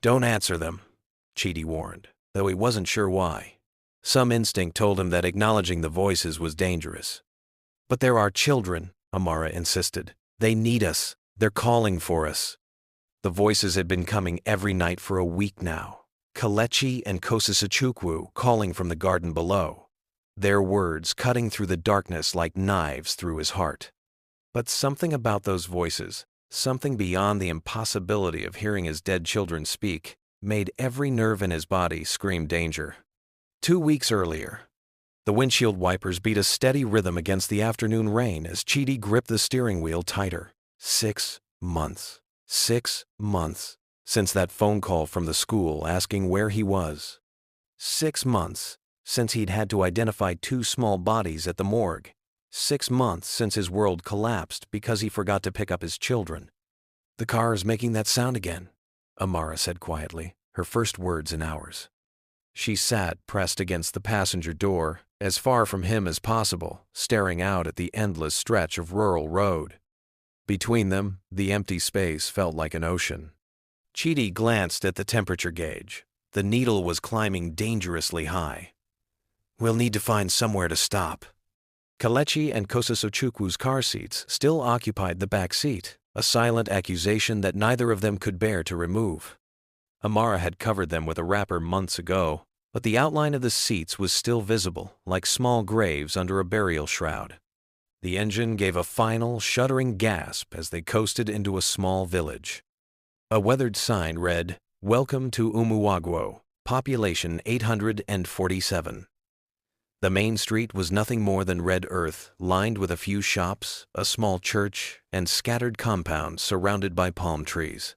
Don't answer them, Chidi warned, though he wasn't sure why. Some instinct told him that acknowledging the voices was dangerous. But there are children, Amara insisted. They need us. They're calling for us. The voices had been coming every night for a week now. Kelechi and Kosisachukwu calling from the garden below, their words cutting through the darkness like knives through his heart. But something about those voices, something beyond the impossibility of hearing his dead children speak, made every nerve in his body scream danger. 2 weeks earlier, the windshield wipers beat a steady rhythm against the afternoon rain as Chidi gripped the steering wheel tighter. 6 months. 6 months since that phone call from the school asking where he was. 6 months since he'd had to identify 2 small bodies at the morgue. 6 months since his world collapsed because he forgot to pick up his children. "The car is making that sound again," Amara said quietly, her first words in hours. She sat pressed against the passenger door, as far from him as possible, staring out at the endless stretch of rural road. Between them, the empty space felt like an ocean. Chidi glanced at the temperature gauge. The needle was climbing dangerously high. "We'll need to find somewhere to stop." Kelechi and Kosisochukwu's car seats still occupied the back seat, a silent accusation that neither of them could bear to remove. Amara had covered them with a wrapper months ago, but the outline of the seats was still visible, like small graves under a burial shroud. The engine gave a final, shuddering gasp as they coasted into a small village. A weathered sign read, "Welcome to Umuagwo, population 847. The main street was nothing more than red earth, lined with a few shops, a small church, and scattered compounds surrounded by palm trees.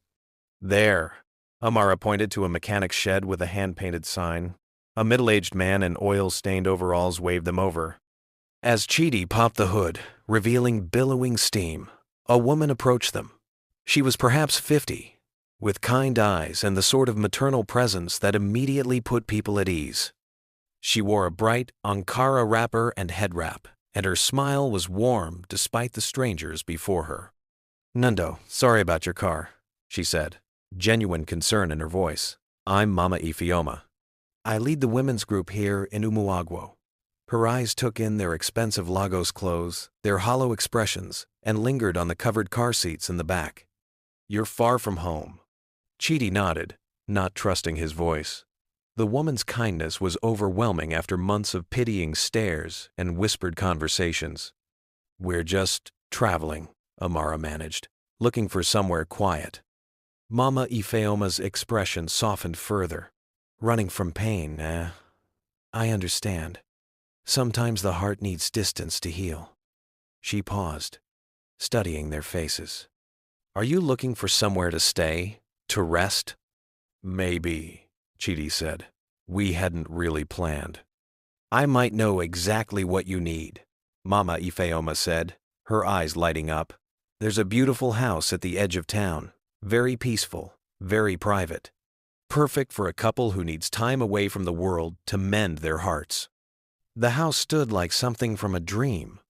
"There," Amara pointed to a mechanic's shed with a hand-painted sign. A middle-aged man in oil-stained overalls waved them over. As Chidi popped the hood, revealing billowing steam, a woman approached them. She was perhaps 50, with kind eyes and the sort of maternal presence that immediately put people at ease. She wore a bright Ankara wrapper and head wrap, and her smile was warm despite the strangers before her. "Nundo, sorry about your car," she said, genuine concern in her voice. "I'm Mama Ifeoma. I lead the women's group here in Umuagwo." Her eyes took in their expensive Lagos clothes, their hollow expressions, and lingered on the covered car seats in the back. "You're far from home." Chidi nodded, not trusting his voice. The woman's kindness was overwhelming after months of pitying stares and whispered conversations. "We're just traveling," Amara managed, looking for somewhere quiet. Mama Ifeoma's expression softened further. "Running from pain, eh? I understand. Sometimes the heart needs distance to heal." She paused, studying their faces. "Are you looking for somewhere to stay? To rest?" "Maybe," Chidi said. "We hadn't really planned." "I might know exactly what you need," Mama Ifeoma said, her eyes lighting up. "There's a beautiful house at the edge of town, very peaceful, very private. Perfect for a couple who needs time away from the world to mend their hearts." The house stood like something from a dream.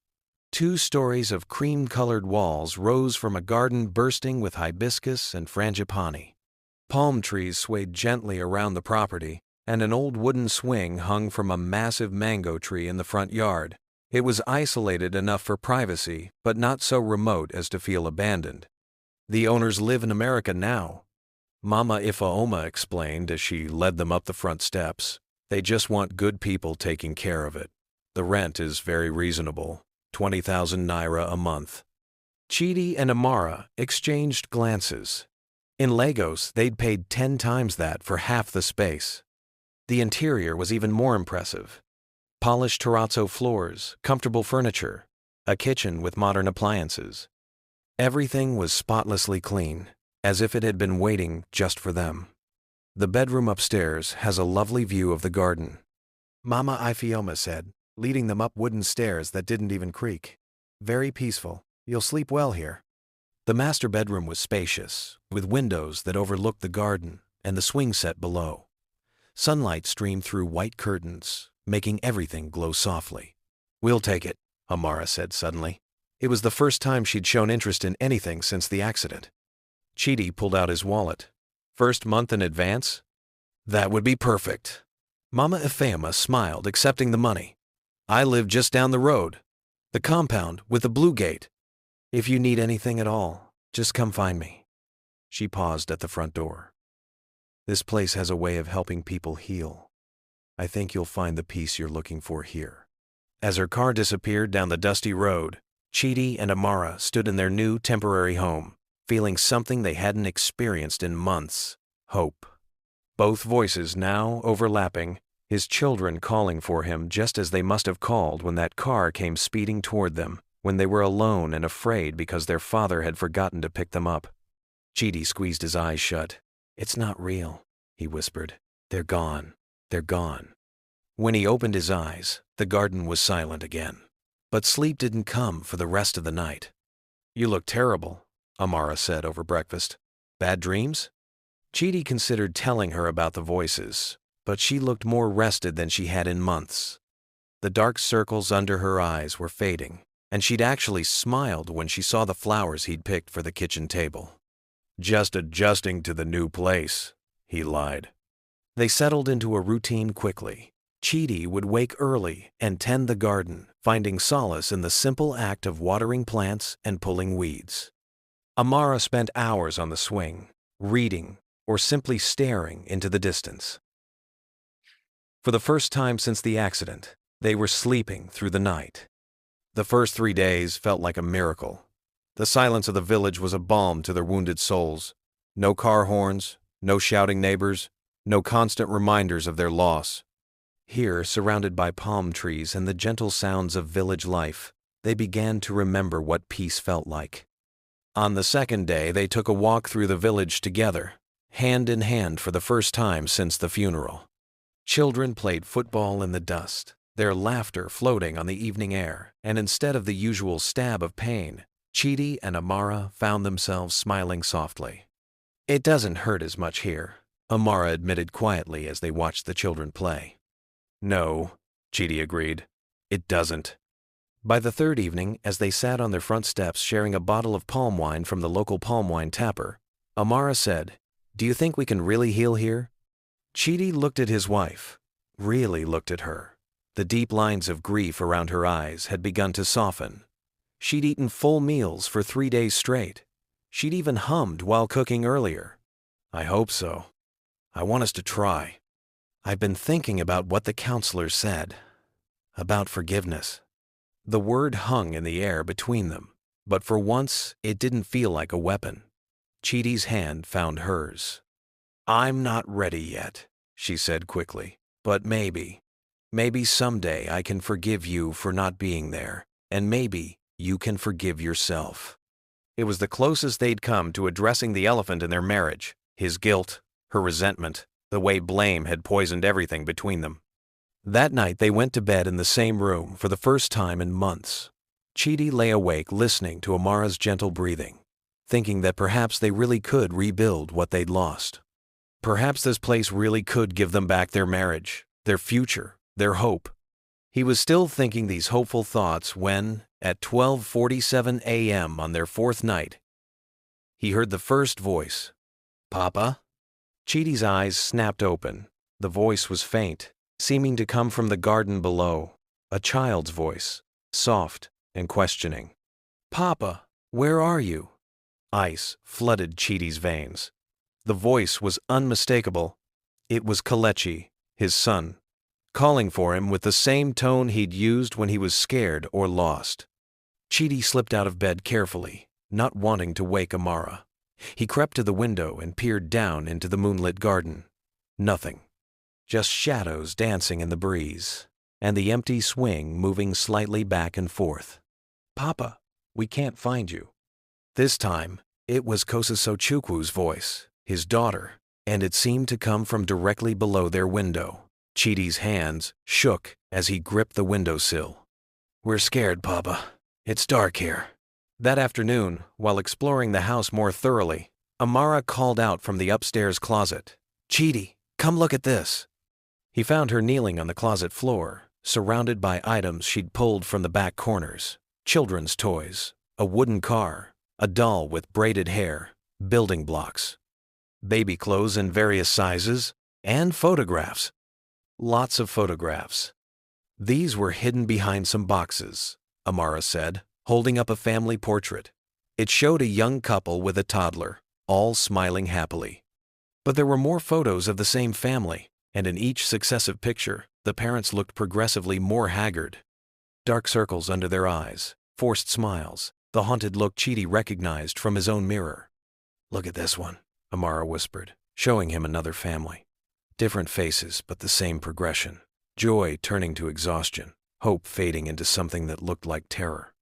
2 stories of cream-colored walls rose from a garden bursting with hibiscus and frangipani. Palm trees swayed gently around the property, and an old wooden swing hung from a massive mango tree in the front yard. It was isolated enough for privacy, but not so remote as to feel abandoned. "The owners live in America now," Mama Ifeoma explained as she led them up the front steps. "They just want good people taking care of it. The rent is very reasonable, 20,000 naira a month." Chidi and Amara exchanged glances. In Lagos, they'd paid 10 times that for half the space. The interior was even more impressive. Polished terrazzo floors, comfortable furniture, a kitchen with modern appliances. Everything was spotlessly clean, as if it had been waiting just for them. "The bedroom upstairs has a lovely view of the garden," Mama Ifeoma said, leading them up wooden stairs that didn't even creak. "Very peaceful. You'll sleep well here." The master bedroom was spacious, with windows that overlooked the garden and the swing set below. Sunlight streamed through white curtains, making everything glow softly. "We'll take it," Amara said suddenly. It was the first time she'd shown interest in anything since the accident. Chidi pulled out his wallet. First month in advance? That would be perfect. Mama Ifeoma smiled, accepting the money. I live just down the road. The compound with the blue gate. If you need anything at all, just come find me. She paused at the front door. This place has a way of helping people heal. I think you'll find the peace you're looking for here. As her car disappeared down the dusty road, Chidi and Amara stood in their new temporary home, feeling something they hadn't experienced in months: hope. Both voices now overlapping, his children calling for him just as they must have called when that car came speeding toward them, when they were alone and afraid because their father had forgotten to pick them up. Chidi squeezed his eyes shut. It's not real, he whispered. They're gone. They're gone. When he opened his eyes, the garden was silent again. But sleep didn't come for the rest of the night. You look terrible, Amara said over breakfast. Bad dreams? Chidi considered telling her about the voices, but she looked more rested than she had in months. The dark circles under her eyes were fading, and she'd actually smiled when she saw the flowers he'd picked for the kitchen table. Just adjusting to the new place, he lied. They settled into a routine quickly. Chidi would wake early and tend the garden, finding solace in the simple act of watering plants and pulling weeds. Amara spent hours on the swing, reading, or simply staring into the distance. For the first time since the accident, they were sleeping through the night. The first 3 days felt like a miracle. The silence of the village was a balm to their wounded souls. No car horns, no shouting neighbors, no constant reminders of their loss. Here, surrounded by palm trees and the gentle sounds of village life, they began to remember what peace felt like. On the second day, they took a walk through the village together, hand in hand for the first time since the funeral. Children played football in the dust, their laughter floating on the evening air, and instead of the usual stab of pain, Chidi and Amara found themselves smiling softly. It doesn't hurt as much here, Amara admitted quietly as they watched the children play. No, Chidi agreed. It doesn't. By the third evening, as they sat on their front steps sharing a bottle of palm wine from the local palm wine tapper, Amara said, Do you think we can really heal here? Chidi looked at his wife, really looked at her. The deep lines of grief around her eyes had begun to soften. She'd eaten full meals for 3 days straight. She'd even hummed while cooking earlier. I hope so. I want us to try. I've been thinking about what the counselor said. About forgiveness. The word hung in the air between them, but for once it didn't feel like a weapon. Chidi's hand found hers. I'm not ready yet, she said quickly, but maybe someday I can forgive you for not being there, and maybe you can forgive yourself. It was the closest they'd come to addressing the elephant in their marriage, his guilt, her resentment, the way blame had poisoned everything between them. That night they went to bed in the same room for the first time in months. Chidi lay awake listening to Amara's gentle breathing, thinking that perhaps they really could rebuild what they'd lost. Perhaps this place really could give them back their marriage, their future, their hope. He was still thinking these hopeful thoughts when, at 12:47 a.m. on their fourth night, he heard the first voice. Papa? Chidi's eyes snapped open. The voice was faint, seeming to come from the garden below. A child's voice, soft and questioning. Papa, where are you? Ice flooded Chidi's veins. The voice was unmistakable. It was Kelechi, his son, calling for him with the same tone he'd used when he was scared or lost. Chidi slipped out of bed carefully, not wanting to wake Amara. He crept to the window and peered down into the moonlit garden. Nothing. Just shadows dancing in the breeze, and the empty swing moving slightly back and forth. Papa, we can't find you. This time, it was Kosasochukwu's voice, his daughter, and it seemed to come from directly below their window. Chidi's hands shook as he gripped the windowsill. We're scared, Papa. It's dark here. That afternoon, while exploring the house more thoroughly, Amara called out from the upstairs closet, Chidi, come look at this. He found her kneeling on the closet floor, surrounded by items she'd pulled from the back corners. Children's toys, a wooden car, a doll with braided hair, building blocks. baby clothes in various sizes, and photographs. Lots of photographs. These were hidden behind some boxes, Amara said, holding up a family portrait. It showed a young couple with a toddler, all smiling happily. But there were more photos of the same family, and in each successive picture, the parents looked progressively more haggard. Dark circles under their eyes, forced smiles, the haunted look Chidi recognized from his own mirror. "Look at this one," Amara whispered, showing him another family. Different faces, but the same progression. Joy turning to exhaustion, hope fading into something that looked like terror.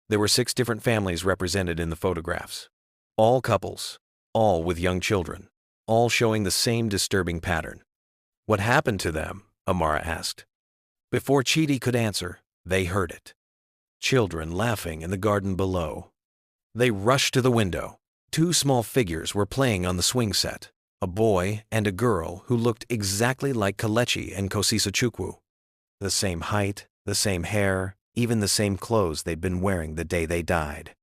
There were 6 different families represented in the photographs. All couples, all with young children, all showing the same disturbing pattern. "What happened to them?" Amara asked. Before Chidi could answer, they heard it. Children laughing in the garden below. They rushed to the window. 2 small figures were playing on the swing set, a boy and a girl who looked exactly like Kelechi and Kosisachukwu. The same height, the same hair, even the same clothes they'd been wearing the day they died.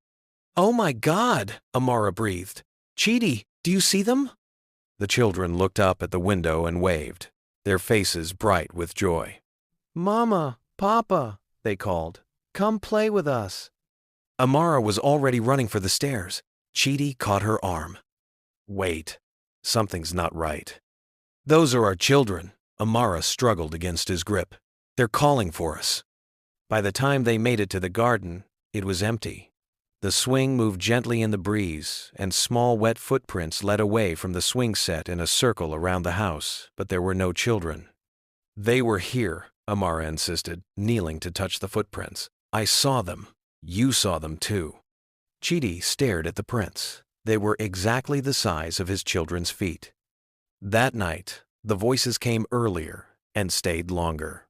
"Oh my God," Amara breathed. "Chidi, do you see them?" The children looked up at the window and waved, their faces bright with joy. "Mama, Papa," they called. "Come play with us." Amara was already running for the stairs. Chidi caught her arm. "Wait, something's not right." "Those are our children." Amara struggled against his grip. "They're calling for us." By the time they made it to the garden, it was empty. The swing moved gently in the breeze, and small wet footprints led away from the swing set in a circle around the house, but there were no children. "They were here," Amara insisted, kneeling to touch the footprints. "I saw them. You saw them too." Chidi stared at the prints. They were exactly the size of his children's feet. That night, the voices came earlier and stayed longer.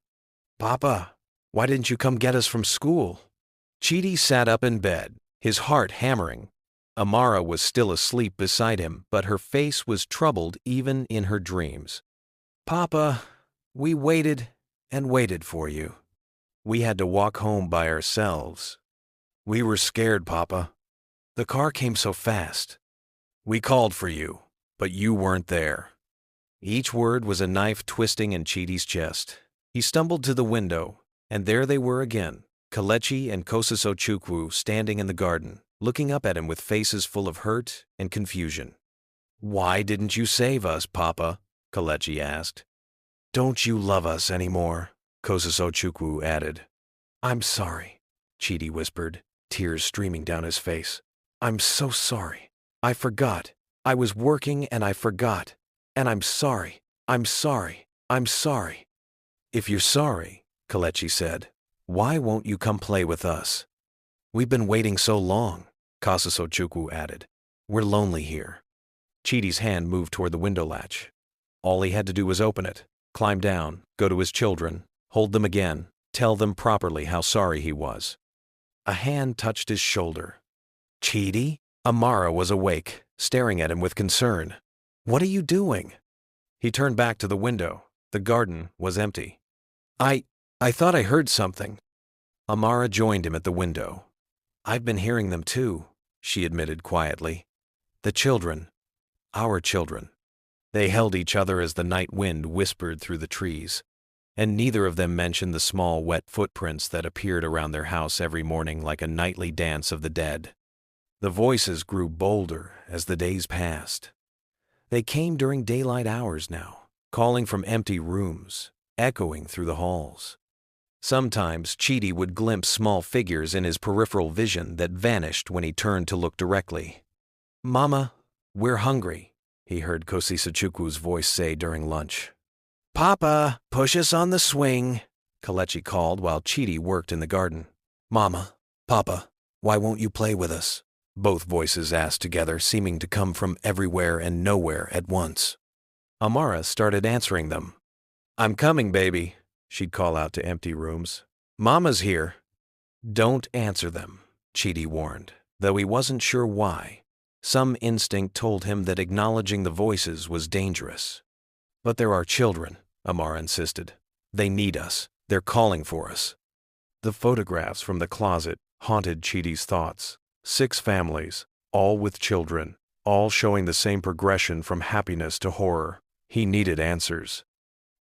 "Papa, why didn't you come get us from school?" Chidi sat up in bed, his heart hammering. Amara was still asleep beside him, but her face was troubled even in her dreams. "Papa, we waited and waited for you. We had to walk home by ourselves. We were scared, Papa. The car came so fast. We called for you, but you weren't there." Each word was a knife twisting in Chidi's chest. He stumbled to the window, and there they were again, Kelechi and Kosisachukwu standing in the garden, looking up at him with faces full of hurt and confusion. "Why didn't you save us, Papa?" Kelechi asked. "Don't you love us anymore?" Kosisachukwu added. "I'm sorry," Chidi whispered, tears streaming down his face. "I'm so sorry. I forgot. I was working and I forgot. And I'm sorry. I'm sorry. I'm sorry." "If you're sorry," Kelechi said, "why won't you come play with us?" "We've been waiting so long," Kosisachukwu added. "We're lonely here." Chidi's hand moved toward the window latch. All he had to do was open it, climb down, go to his children, hold them again, tell them properly how sorry he was. A hand touched his shoulder. "Chidi?" Amara was awake, staring at him with concern. "What are you doing?" He turned back to the window. The garden was empty. I thought I heard something." Amara joined him at the window. "I've been hearing them too," she admitted quietly. "The children. Our children." They held each other as the night wind whispered through the trees, and neither of them mentioned the small wet footprints that appeared around their house every morning like a nightly dance of the dead. The voices grew bolder as the days passed. They came during daylight hours now, calling from empty rooms, echoing through the halls. Sometimes Chidi would glimpse small figures in his peripheral vision that vanished when he turned to look directly. "Mama, we're hungry," he heard Kosisachukwu's voice say during lunch. "Papa, push us on the swing," Kelechi called while Chidi worked in the garden. "Mama, Papa, why won't you play with us?" Both voices asked together, seeming to come from everywhere and nowhere at once. Amara started answering them. "I'm coming, baby," she'd call out to empty rooms. "Mama's here." "Don't answer them," Chidi warned, though he wasn't sure why. Some instinct told him that acknowledging the voices was dangerous. "But there are children," Amara insisted. "They need us. They're calling for us." The photographs from the closet haunted Chidi's thoughts. 6 families, all with children, all showing the same progression from happiness to horror. He needed answers.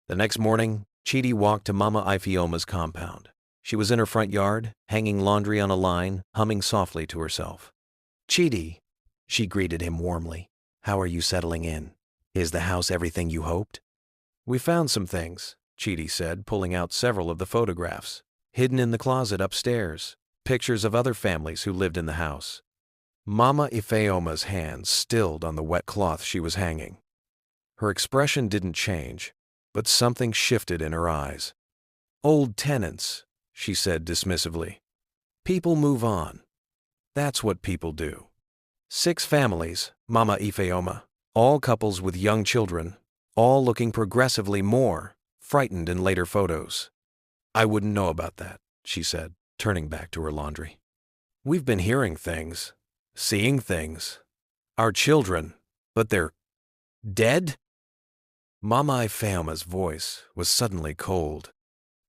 The next morning, Chidi walked to Mama Ifeoma's compound. She was in her front yard, hanging laundry on a line, humming softly to herself. "Chidi," she greeted him warmly. "How are you settling in? Is the house everything you hoped?" "We found some things," Chidi said, pulling out several of the photographs, hidden in the closet upstairs, pictures of other families who lived in the house. Mama Ifeoma's hands stilled on the wet cloth she was hanging. Her expression didn't change, but something shifted in her eyes. "Old tenants," she said dismissively. "People move on. That's what people do. 6 families, Mama Ifeoma, all couples with young children, all looking progressively more frightened in later photos." "I wouldn't know about that," she said, turning back to her laundry. "We've been hearing things, seeing things. Our children, but they're dead?" Mama Ifeoma's voice was suddenly cold.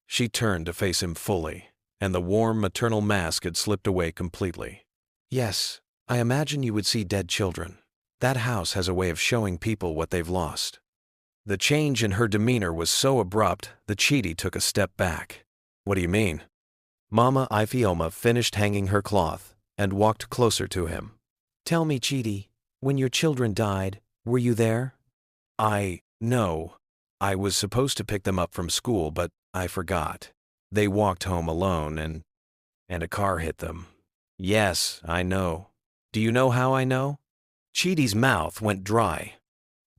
She turned to face him fully, and the warm maternal mask had slipped away completely. "Yes, I imagine you would see dead children. That house has a way of showing people what they've lost." The change in her demeanor was so abrupt that Chidi took a step back. "What do you mean?" Mama Ifeoma finished hanging her cloth and walked closer to him. "Tell me, Chidi, when your children died, were you there?" No. I was supposed to pick them up from school, but I forgot. They walked home alone and a car hit them." "Yes, I know. Do you know how I know?" Chidi's mouth went dry.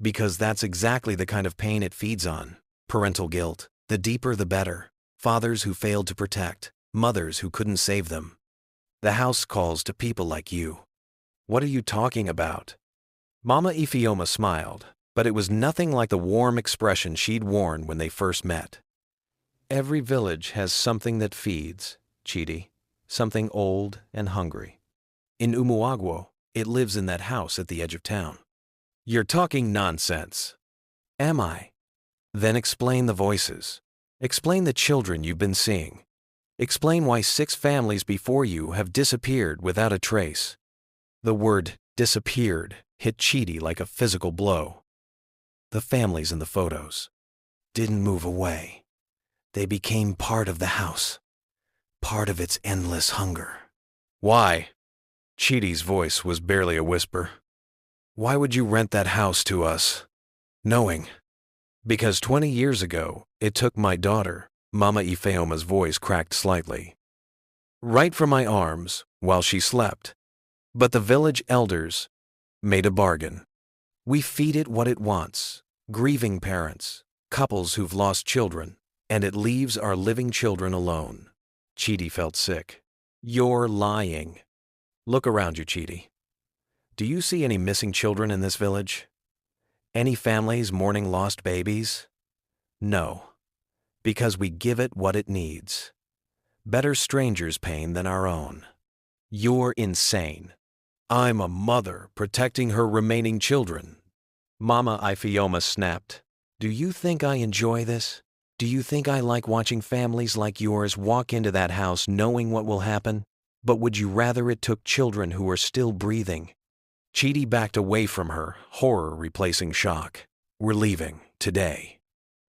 "Because that's exactly the kind of pain it feeds on. Parental guilt. The deeper the better. Fathers who failed to protect. Mothers who couldn't save them. The house calls to people like you." "What are you talking about?" Mama Ifeoma smiled, but it was nothing like the warm expression she'd worn when they first met. "Every village has something that feeds, Chidi, something old and hungry. In Umuagwo, it lives in that house at the edge of town." "You're talking nonsense." "Am I? Then explain the voices. Explain the children you've been seeing. Explain why 6 families before you have disappeared without a trace." The word disappeared hit Chidi like a physical blow. "The families in the photos didn't move away. They became part of the house, part of its endless hunger." "Why?" Chidi's voice was barely a whisper. "Why would you rent that house to us, knowing?" "Because 20 years ago, it took my daughter," Mama Ifeoma's voice cracked slightly, "right from my arms while she slept. But the village elders made a bargain. We feed it what it wants, grieving parents, couples who've lost children, and it leaves our living children alone." Chidi felt sick. "You're lying. Look around you, Chidi. Do you see any missing children in this village? Any families mourning lost babies? No, because we give it what it needs. Better strangers' pain than our own. You're insane. I'm a mother protecting her remaining children." Mama Ifeoma snapped. "Do you think I enjoy this? Do you think I like watching families like yours walk into that house knowing what will happen? But would you rather it took children who are still breathing?" Chidi backed away from her, horror replacing shock. "We're leaving, today."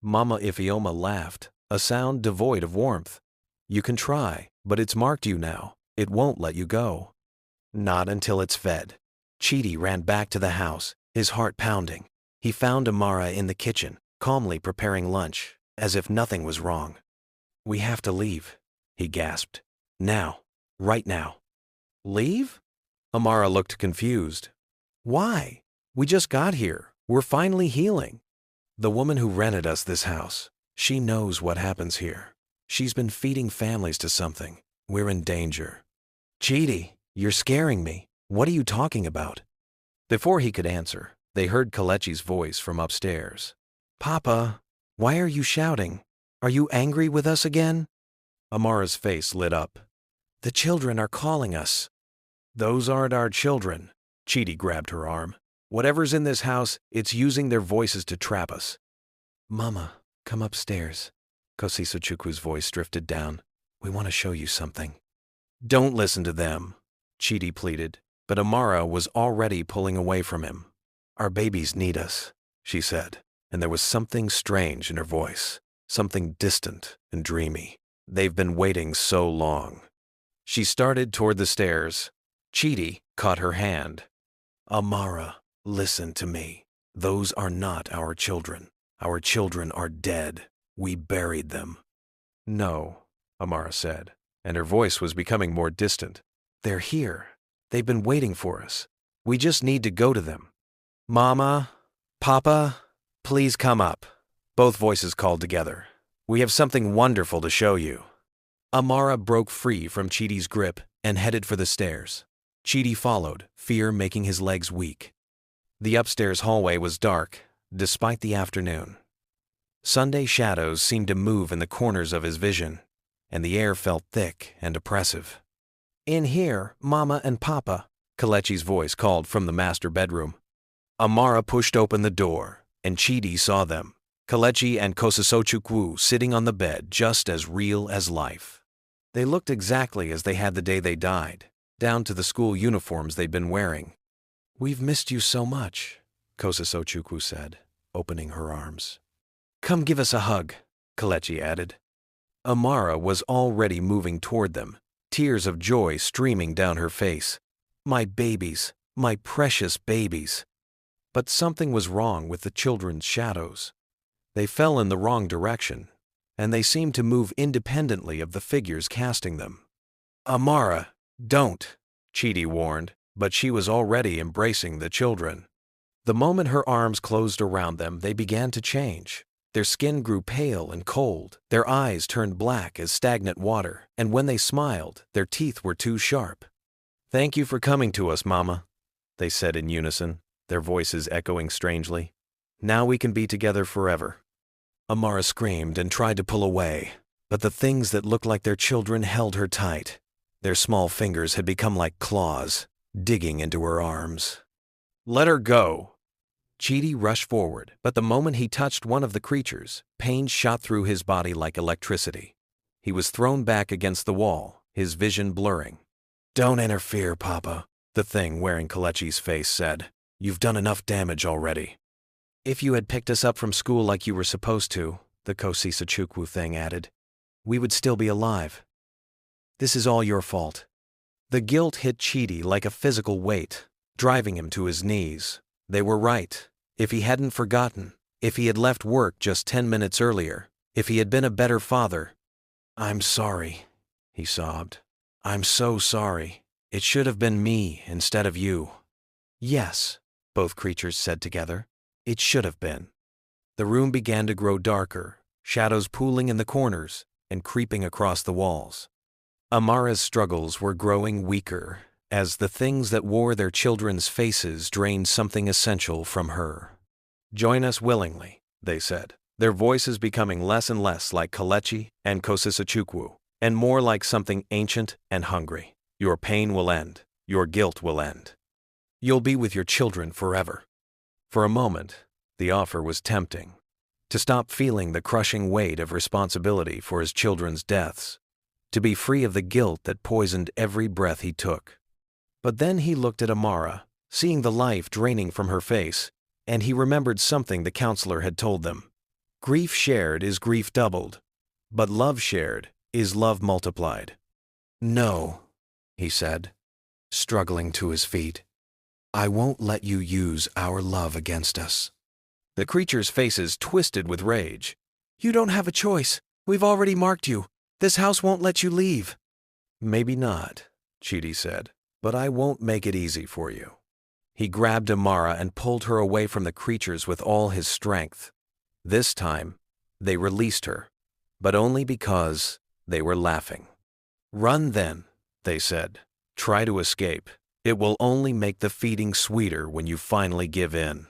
Mama Ifeoma laughed, a sound devoid of warmth. "You can try, but it's marked you now. It won't let you go." "Not until it's fed." Chidi ran back to the house, his heart pounding. He found Amara in the kitchen, calmly preparing lunch, as if nothing was wrong. "We have to leave," he gasped. "Now. Right now." "Leave?" Amara looked confused. "Why? We just got here. We're finally healing." "The woman who rented us this house, she knows what happens here. She's been feeding families to something. We're in danger." "Chidi, you're scaring me. What are you talking about?" Before he could answer, they heard Kelechi's voice from upstairs. "Papa, why are you shouting? Are you angry with us again?" Amara's face lit up. "The children are calling us." "Those aren't our children." Chidi grabbed her arm. "Whatever's in this house, it's using their voices to trap us." "Mama, come upstairs." Kosisochukwu's voice drifted down. "We want to show you something." "Don't listen to them," Chidi pleaded. But Amara was already pulling away from him. "Our babies need us," she said, and there was something strange in her voice, something distant and dreamy. "They've been waiting so long." She started toward the stairs. Chidi caught her hand. "Amara, listen to me. Those are not our children. Our children are dead. We buried them." "No," Amara said, and her voice was becoming more distant. "They're here. They've been waiting for us. We just need to go to them." "Mama, Papa, please come up," both voices called together. "We have something wonderful to show you." Amara broke free from Chidi's grip and headed for the stairs. Chidi followed, fear making his legs weak. The upstairs hallway was dark, despite the afternoon. Sunday shadows seemed to move in the corners of his vision, and the air felt thick and oppressive. "In here, Mama and Papa," Kelechi's voice called from the master bedroom. Amara pushed open the door, and Chidi saw them, Kelechi and Kosasochukwu sitting on the bed just as real as life. They looked exactly as they had the day they died, down to the school uniforms they'd been wearing. "We've missed you so much," Kosasochukwu said, opening her arms. "Come give us a hug," Kelechi added. Amara was already moving toward them, tears of joy streaming down her face. "My babies, my precious babies." But something was wrong with the children's shadows. They fell in the wrong direction, and they seemed to move independently of the figures casting them. "Amara, don't," Chidi warned, but she was already embracing the children. The moment her arms closed around them, they began to change. Their skin grew pale and cold, their eyes turned black as stagnant water, and when they smiled, their teeth were too sharp. "Thank you for coming to us, Mama," they said in unison, their voices echoing strangely. "Now we can be together forever." Amara screamed and tried to pull away, but the things that looked like their children held her tight. Their small fingers had become like claws, digging into her arms. "Let her go!" Chidi rushed forward, but the moment he touched one of the creatures, pain shot through his body like electricity. He was thrown back against the wall, his vision blurring. "Don't interfere, Papa," the thing wearing Kelechi's face said. "You've done enough damage already." "If you had picked us up from school like you were supposed to," the Kosasochukwu thing added, "we would still be alive. This is all your fault." The guilt hit Chidi like a physical weight, driving him to his knees. They were right. If he hadn't forgotten, if he had left work just 10 minutes earlier, if he had been a better father. "I'm sorry," he sobbed. "I'm so sorry. It should have been me instead of you." "Yes," both creatures said together. "It should have been." The room began to grow darker, shadows pooling in the corners and creeping across the walls. Amara's struggles were growing weaker, as the things that wore their children's faces drained something essential from her. "Join us willingly," they said, their voices becoming less and less like Kelechi and Kosasochukwu, and more like something ancient and hungry. "Your pain will end. Your guilt will end. You'll be with your children forever." For a moment, the offer was tempting. To stop feeling the crushing weight of responsibility for his children's deaths. To be free of the guilt that poisoned every breath he took. But then he looked at Amara, seeing the life draining from her face, and he remembered something the counselor had told them. Grief shared is grief doubled, but love shared is love multiplied. "No," he said, struggling to his feet. "I won't let you use our love against us." The creatures' faces twisted with rage. "You don't have a choice. We've already marked you. This house won't let you leave." "Maybe not," Chidi said, "but I won't make it easy for you." He grabbed Amara and pulled her away from the creatures with all his strength. This time, they released her, but only because they were laughing. "Run then," they said. "Try to escape. It will only make the feeding sweeter when you finally give in."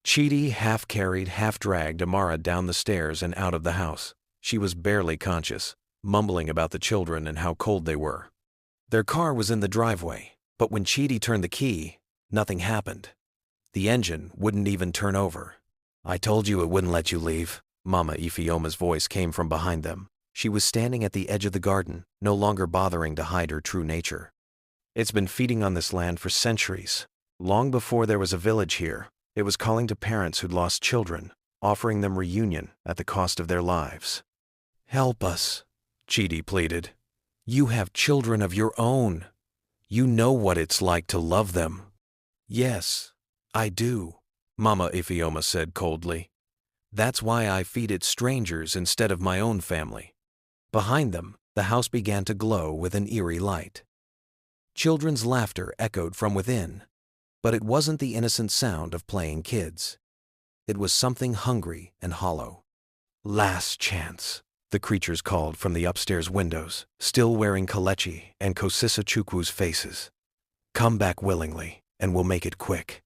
Chidi half-carried, half-dragged Amara down the stairs and out of the house. She was barely conscious, mumbling about the children and how cold they were. Their car was in the driveway, but when Chidi turned the key, nothing happened. The engine wouldn't even turn over. "I told you it wouldn't let you leave." Mama Ifeoma's voice came from behind them. She was standing at the edge of the garden, no longer bothering to hide her true nature. It's been feeding on this land for centuries. Long before there was a village here, it was calling to parents who'd lost children, offering them reunion at the cost of their lives. "Help us," Chidi pleaded. "You have children of your own. You know what it's like to love them." "Yes, I do," Mama Ifeoma said coldly. "That's why I feed it strangers instead of my own family." Behind them, the house began to glow with an eerie light. Children's laughter echoed from within, but it wasn't the innocent sound of playing kids. It was something hungry and hollow. "Last chance," the creatures called from the upstairs windows, still wearing Kelechi and Kosisa Chukwu's faces. "Come back willingly, and we'll make it quick.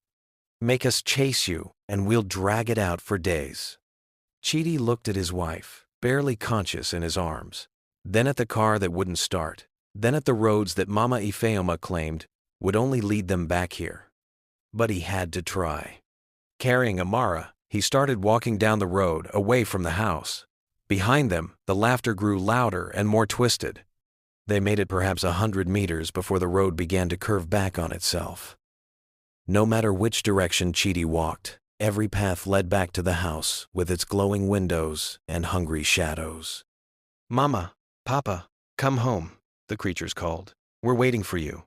Make us chase you, and we'll drag it out for days." Chidi looked at his wife, barely conscious in his arms, then at the car that wouldn't start, then at the roads that Mama Ifeoma claimed would only lead them back here. But he had to try. Carrying Amara, he started walking down the road away from the house. Behind them, the laughter grew louder and more twisted. They made it perhaps 100 meters before the road began to curve back on itself. No matter which direction Chidi walked, every path led back to the house with its glowing windows and hungry shadows. "Mama, Papa, come home," the creatures called. "We're waiting for you."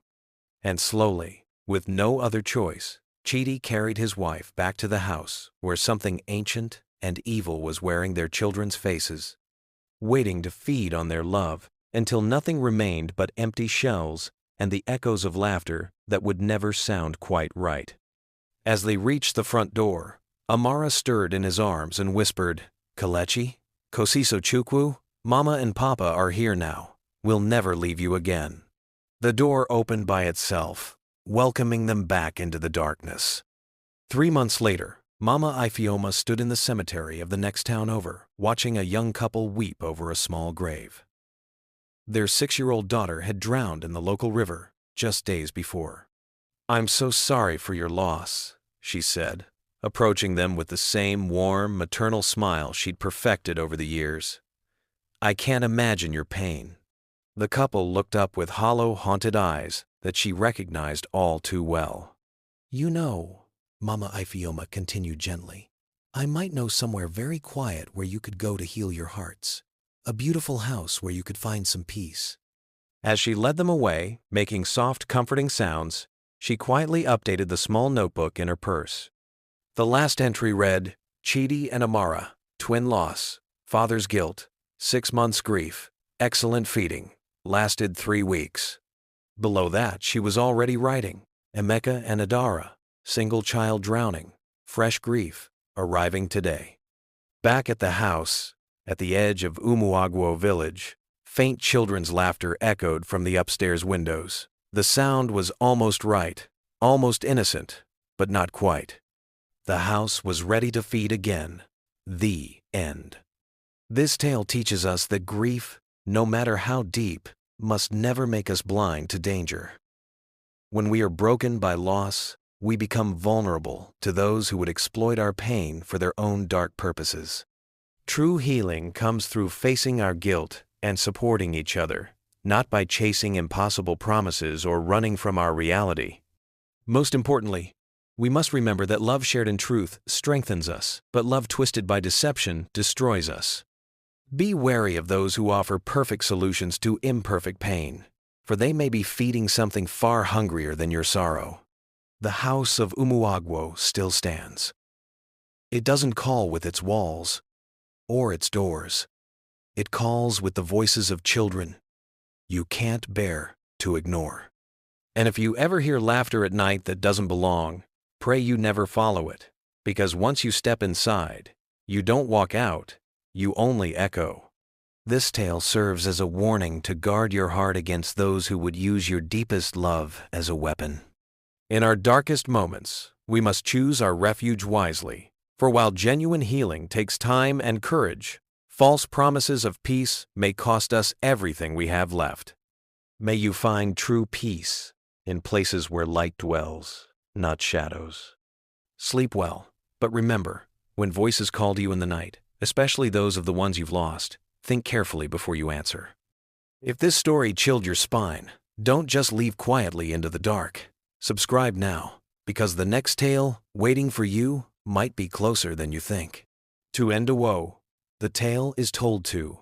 And slowly, with no other choice, Chidi carried his wife back to the house where something ancient and evil was wearing their children's faces, waiting to feed on their love until nothing remained but empty shells and the echoes of laughter that would never sound quite right. As they reached the front door, Amara stirred in his arms and whispered, "Kelechi, Kosisa Chukwu, Mama and Papa are here now. We'll never leave you again." The door opened by itself, welcoming them back into the darkness. 3 months later, Mama Ifeoma stood in the cemetery of the next town over, watching a young couple weep over a small grave. Their 6-year-old daughter had drowned in the local river just days before. "I'm so sorry for your loss," she said, approaching them with the same warm, maternal smile she'd perfected over the years. "I can't imagine your pain." The couple looked up with hollow, haunted eyes that she recognized all too well. "You know," Mama Ifeoma continued gently, "I might know somewhere very quiet where you could go to heal your hearts. A beautiful house where you could find some peace." As she led them away, making soft, comforting sounds, she quietly updated the small notebook in her purse. The last entry read, "Chidi and Amara, twin loss, father's guilt, 6 months grief, excellent feeding, lasted 3 weeks. Below that, she was already writing, "Emeka and Adara, single child drowning, fresh grief, arriving today." Back at the house, at the edge of Umuagwo village, faint children's laughter echoed from the upstairs windows. The sound was almost right, almost innocent, but not quite. The house was ready to feed again. The end. This tale teaches us that grief, no matter how deep, must never make us blind to danger. When we are broken by loss, we become vulnerable to those who would exploit our pain for their own dark purposes. True healing comes through facing our guilt and supporting each other, not by chasing impossible promises or running from our reality. Most importantly, we must remember that love shared in truth strengthens us, but love twisted by deception destroys us. Be wary of those who offer perfect solutions to imperfect pain, for they may be feeding something far hungrier than your sorrow. The house of Umuagwo still stands. It doesn't call with its walls or its doors. It calls with the voices of children you can't bear to ignore. And if you ever hear laughter at night that doesn't belong, pray you never follow it, because once you step inside, you don't walk out, you only echo. This tale serves as a warning to guard your heart against those who would use your deepest love as a weapon. In our darkest moments, we must choose our refuge wisely, for while genuine healing takes time and courage, false promises of peace may cost us everything we have left. May you find true peace in places where light dwells, not shadows. Sleep well, but remember, when voices call to you in the night, especially those of the ones you've lost, think carefully before you answer. If this story chilled your spine, Don't just leave quietly into the dark. Subscribe now, because the next tale waiting for you might be closer than you think. To end a woe, the tale is told to